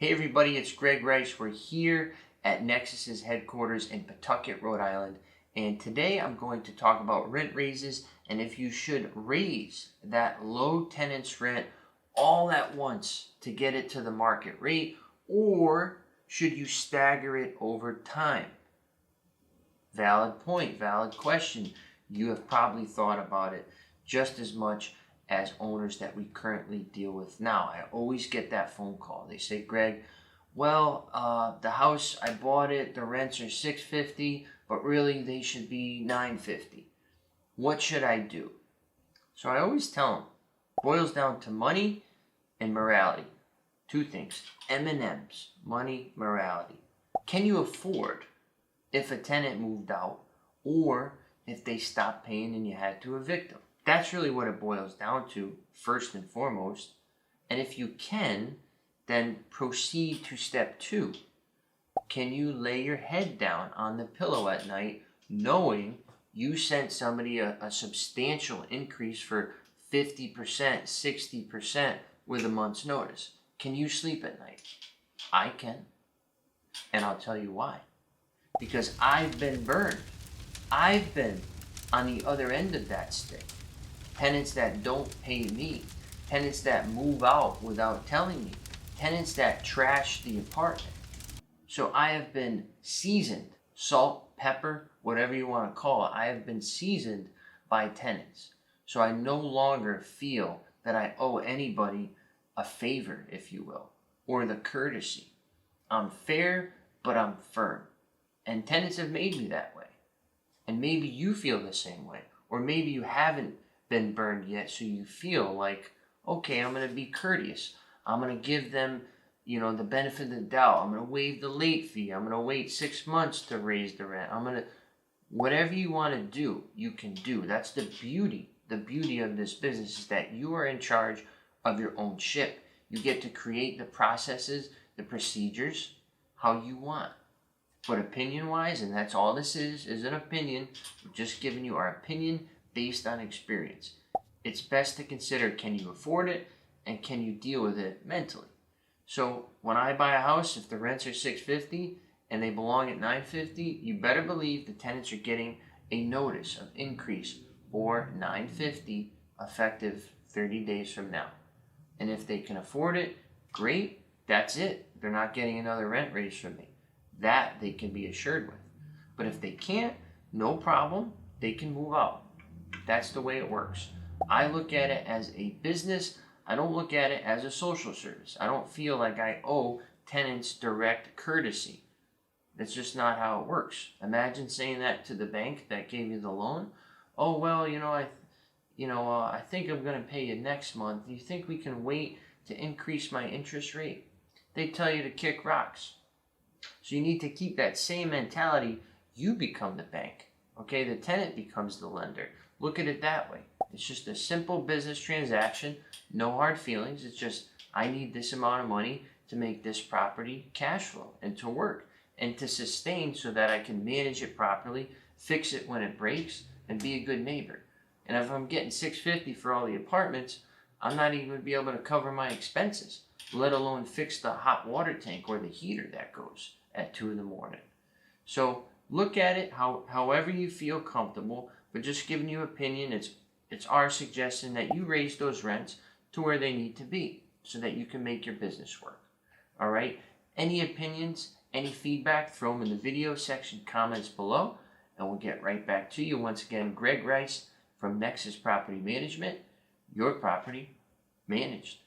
Hey everybody, it's Greg Rice. We're here at Nexus's headquarters in Pawtucket, Rhode Island, and today I'm going to talk about rent raises and if you should raise that low tenants rent all at once to get it to the market rate, or should you stagger it over time? Valid point, valid question. You have probably thought about it just as much as owners that we currently deal with now. I always get that phone call. They say, Greg, well, the house, I bought it, the rents are $650, but really they should be $950. What should I do? So I always tell them, boils down to money and morality. Two things, M&Ms, money, morality. Can you afford if a tenant moved out, or if they stopped paying and you had to evict them? That's really what it boils down to, first and foremost. And if you can, then proceed to step 2. Can you lay your head down on the pillow at night knowing you sent somebody a substantial increase for 50%, 60% with a month's notice? Can you sleep at night? I can. And I'll tell you why. Because I've been burned. I've been on the other end of that stick. Tenants that don't pay me, tenants that move out without telling me, tenants that trash the apartment. So I have been seasoned, salt, pepper, whatever you want to call it, I have been seasoned by tenants. So I no longer feel that I owe anybody a favor, if you will, or the courtesy. I'm fair, but I'm firm. And tenants have made me that way. And maybe you feel the same way, or maybe you haven't been burned yet, so you feel like, okay, I'm going to be courteous. I'm going to give them, the benefit of the doubt. I'm going to waive the late fee. I'm going to wait 6 months to raise the rent. Whatever you want to do, you can do. That's the beauty. The beauty of this business is that you are in charge of your own ship. You get to create the processes, the procedures, how you want. But opinion-wise, and that's all this is an opinion. We're just giving you our opinion based on experience. It's best to consider, can you afford it, and can you deal with it mentally? So when I buy a house, if the rents are $650 and they belong at $950, you better believe the tenants are getting a notice of increase or $950 effective 30 days from now. And if they can afford it, great, that's it. They're not getting another rent raise from me. That they can be assured with. But if they can't, no problem, they can move out. That's the way it works. I look at it as a business. I don't look at it as a social service. I don't feel like I owe tenants direct courtesy. That's just not how it works. Imagine saying that to the bank that gave you the loan. Oh, well, I think I'm going to pay you next month. Do you think we can wait to increase my interest rate? They tell you to kick rocks. So you need to keep that same mentality. You become the bank. Okay, the tenant becomes the lender. Look at it that way. It's just a simple business transaction, no hard feelings. It's just, I need this amount of money to make this property cash flow and to work and to sustain so that I can manage it properly, fix it when it breaks, and be a good neighbor. And if I'm getting $650 for all the apartments, I'm not even going to be able to cover my expenses, let alone fix the hot water tank or the heater that goes at 2 in the morning. So look at it however you feel comfortable, but just giving you opinion, it's our suggestion that you raise those rents to where they need to be so that you can make your business work. All right? Any opinions, any feedback, throw them in the video section comments below, and we'll get right back to you. Once again, Greg Rice from Nexus Property Management, your property managed.